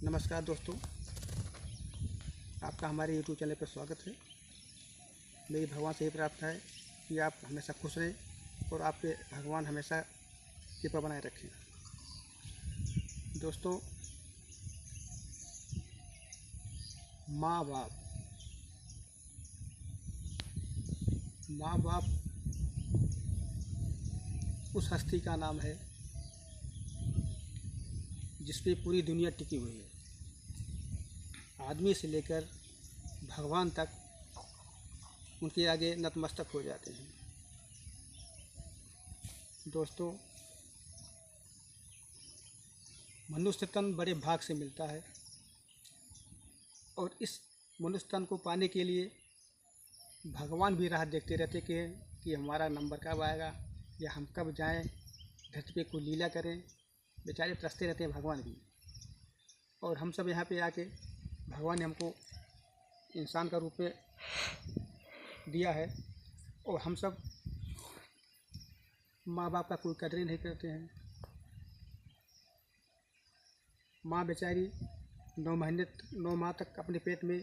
नमस्कार दोस्तों, आपका हमारे YouTube चैनल पर स्वागत है। मेरी भगवान से ही प्रार्थना है कि आप हमेशा खुश रहें और आपके भगवान हमेशा कृपा बनाए रखें। दोस्तों, माँ बाप उस हस्ती का नाम है जिस पे पूरी दुनिया टिकी हुई है। आदमी से लेकर भगवान तक उनके आगे नतमस्तक हो जाते हैं। दोस्तों, मनुष्य तन बड़े भाग से मिलता है और इस मनुष्य तन को पाने के लिए भगवान भी राह देखते रहते कि हमारा नंबर कब आएगा या हम कब जाएं, धरती पे कोई लीला करें। बेचारे तरसते रहते हैं भगवान भी। और हम सब यहाँ पे आके भगवान ने हमको इंसान का रूप में दिया है और हम सब माँ बाप का कोई कदर नहीं करते हैं। माँ बेचारी 9 माह तक अपने पेट में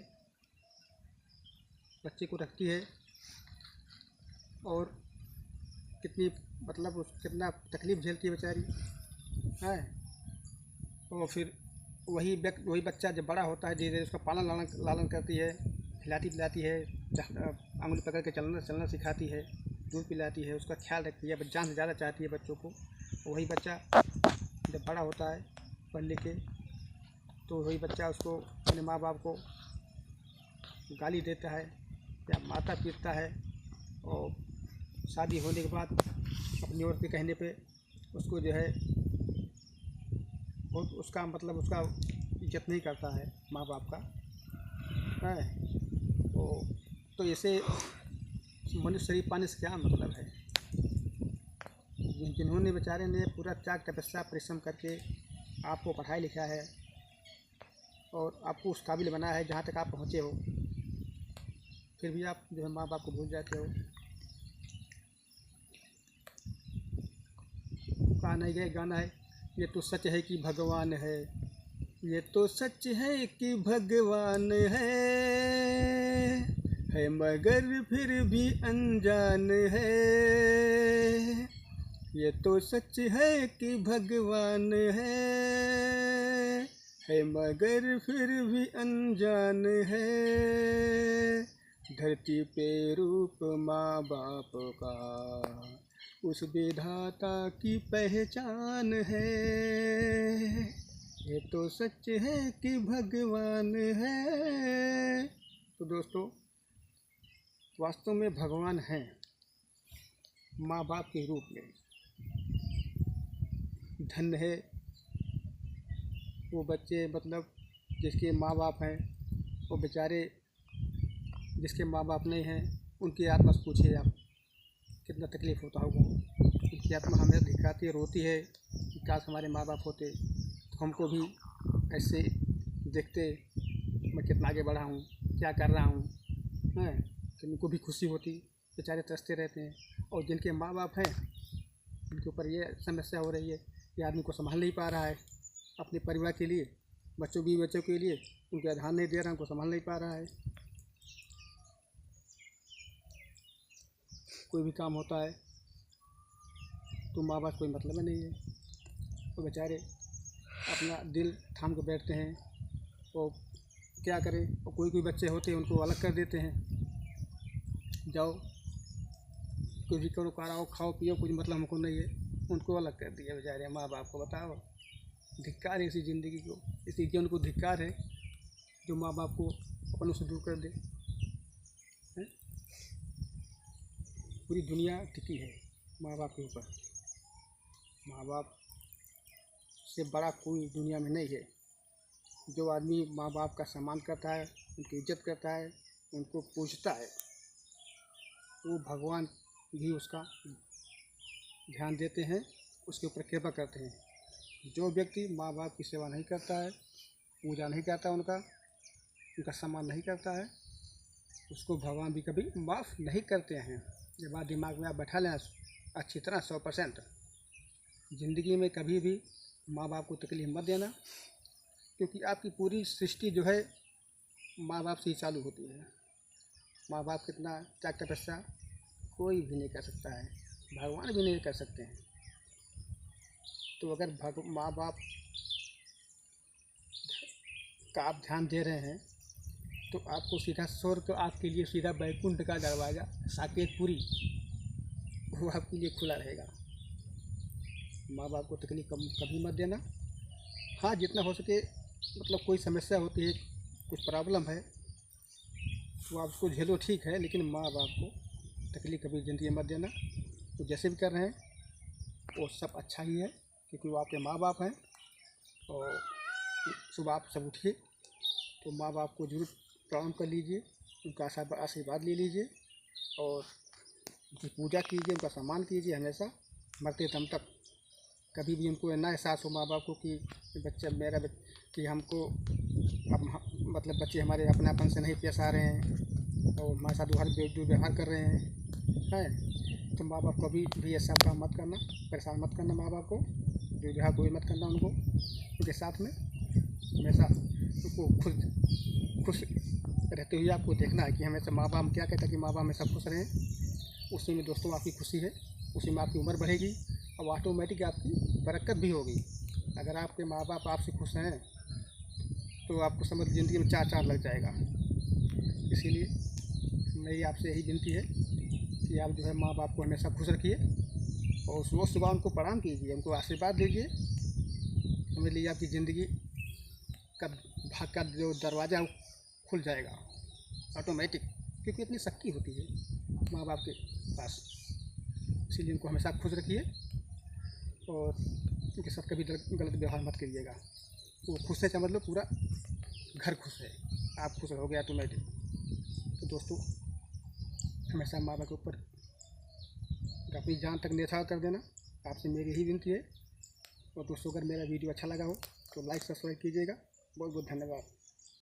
बच्चे को रखती है और कितना तकलीफ़ झेलती है बेचारी है। और फिर वही बच्चा जब बड़ा होता है, धीरे धीरे उसका पालन लालन करती है, खिलाती पिलाती है, अंगुली पकड़ के चलना सिखाती है, दूध पिलाती है, उसका ख्याल रखती है, जान से ज़्यादा चाहती है बच्चों को। वही बच्चा जब बड़ा होता है पढ़ लिख के, तो वही बच्चा उसको अपने माँ बाप को गाली देता है या माता पीटता है। और शादी होने के बाद अपनी औरत के कहने पे उसको जो है उसका इज्जत नहीं करता है माँ बाप का है। तो ऐसे मनुष्य शरीर पाने से क्या मतलब है। जिन्होंने बेचारे ने पूरा त्याग तपस्या परिश्रम करके आपको पढ़ाई लिखा है और आपको उस काबिल बनाया है जहाँ तक आप पहुँचे हो, फिर भी आप जो है माँ बाप को भूल जाते हो। कहा नहीं गए गाना है, ये तो सच है कि भगवान है, ये तो सच है कि भगवान है मगर फिर भी अनजान है। ये तो सच है कि भगवान है मगर फिर भी अनजान है। धरती पे रूप माँ बाप का उस विधाता की पहचान है। ये तो सच है कि भगवान है। तो दोस्तों, वास्तव में भगवान हैं माँ बाप के रूप में। धन्य है वो बच्चे जिसके माँ बाप हैं, वो बेचारे जिसके माँ बाप नहीं हैं, उनकी आत्मा से पूछिए आप कितना तकलीफ़ होता होगा। उनकी आत्मा हमें धिक्कारती है, रोती है कि काश हमारे माँ बाप होते तो हमको भी ऐसे देखते, मैं कितना आगे बढ़ा हूँ, क्या कर रहा हूँ हैं, कि उनको भी खुशी होती। बेचारे तरसते रहते हैं। और जिनके माँ बाप हैं उनके ऊपर ये समस्या हो रही है कि आदमी को संभाल नहीं पा रहा है अपने परिवार के लिए, बच्चों के लिए उनके ध्यान नहीं दे रहा, उनको संभाल नहीं पा रहा है। कोई भी काम होता है तो माँ बाप कोई मतलब ही नहीं है। वो बेचारे अपना दिल थाम के बैठते हैं। वो क्या करें। और कोई बच्चे होते हैं उनको अलग कर देते हैं, जाओ कुछ भी करो, कराओ, खाओ पियो, कुछ मतलब हमको नहीं है, उनको अलग कर दिया बेचारे माँ बाप को। बताओ, धिक्कार है इसी ज़िंदगी को, इसी जीवन को धिक्कार है जो माँ बाप को अपनों से दूर कर दे। पूरी दुनिया टिकी है माँ बाप के ऊपर। माँ बाप से बड़ा कोई दुनिया में नहीं है। जो आदमी माँ बाप का सम्मान करता है, उनकी इज्जत करता है, उनको पूजता है, वो भगवान भी उसका ध्यान देते हैं, उसके ऊपर कृपा करते हैं। जो व्यक्ति माँ बाप की सेवा नहीं करता है, पूजा नहीं करता, उनका सम्मान नहीं करता है, उसको भगवान भी कभी माफ़ नहीं करते हैं। ये बात दिमाग में आप बैठा लें अच्छी तरह 100%। ज़िंदगी में कभी भी माँ बाप को तकलीफ़ मत देना, क्योंकि आपकी पूरी सृष्टि जो है माँ बाप से ही चालू होती है। माँ बाप कितना त्याग तपस्या कोई भी नहीं कर सकता है, भगवान भी नहीं कर सकते हैं। तो अगर माँ बाप का आप ध्यान दे रहे हैं तो आपको सीधा स्वर्ग, आपके लिए सीधा बैकुंठ का दरवाज़ा साकेतपुरी वो आपके लिए खुला रहेगा। माँ बाप को तकलीफ कभी मत देना। हाँ, जितना हो सके, मतलब कोई समस्या होती है, कुछ प्रॉब्लम है तो आप उसको झेलो, ठीक है, लेकिन माँ बाप को तकलीफ कभी ज़िंदगी में मत देना। तो जैसे भी कर रहे हैं वो सब अच्छा ही है, क्योंकि वो आपके माँ बाप हैं। और सुबह आप सब उठिए तो माँ बाप को जरूर प्रणाम कर लीजिए, उनका आशीर्वाद ले लीजिए और उनकी पूजा कीजिए, उनका सम्मान कीजिए हमेशा मरते दम तक। कभी भी उनको ना एहसास हो माँ बाप को कि कि हमको अब मतलब बच्चे हमारे अपनापन से नहीं पेश आ रहे हैं और हमारे साथ दुर्व्यवहार कर रहे हैं। तो माँ बाप को भी ऐसा काम मत करना, परेशान मत करना माँ बाप को, दुर्व्यवहार कोई मत करना उनको। उनके साथ में हमेशा उनको खुश रहते हुए आपको देखना है कि हमेशा माँ बाप क्या कहता है कि माँ बाप हमेशा खुश रहें। उसी में दोस्तों आपकी खुशी है, उसी में आपकी उम्र बढ़ेगी और ऑटोमेटिक आपकी बरकत भी होगी। अगर आपके माँ बाप आपसे खुश हैं तो आपको समझ ज़िंदगी में चार लग जाएगा। इसीलिए मेरी आपसे यही विनती है कि आप जो है माँ बाप को हमेशा खुश रखिए और सुबह उनको प्रणाम कीजिए, उनको आशीर्वाद दीजिए। समझ लीजिए आपकी ज़िंदगी का भाग का जो दरवाज़ा है वो खुल जाएगा ऑटोमेटिक, क्योंकि इतनी शक्ति होती है माँ बाप के पास। इसीलिए उनको हमेशा खुश रखिए और उनके साथ कभी गलत व्यवहार मत करिएगा। वो खुश है, समझ लो पूरा घर खुश है, आप खुश रहोगे ऑटोमेटिक। तो दोस्तों हमेशा माँ बाप के ऊपर अपनी जान तक न्यौछावर कर देना, आपसे मेरी यही विनती है। और दोस्तों अगर मेरा वीडियो अच्छा लगा हो तो लाइक सब्सक्राइब कीजिएगा। बहुत बहुत धन्यवाद।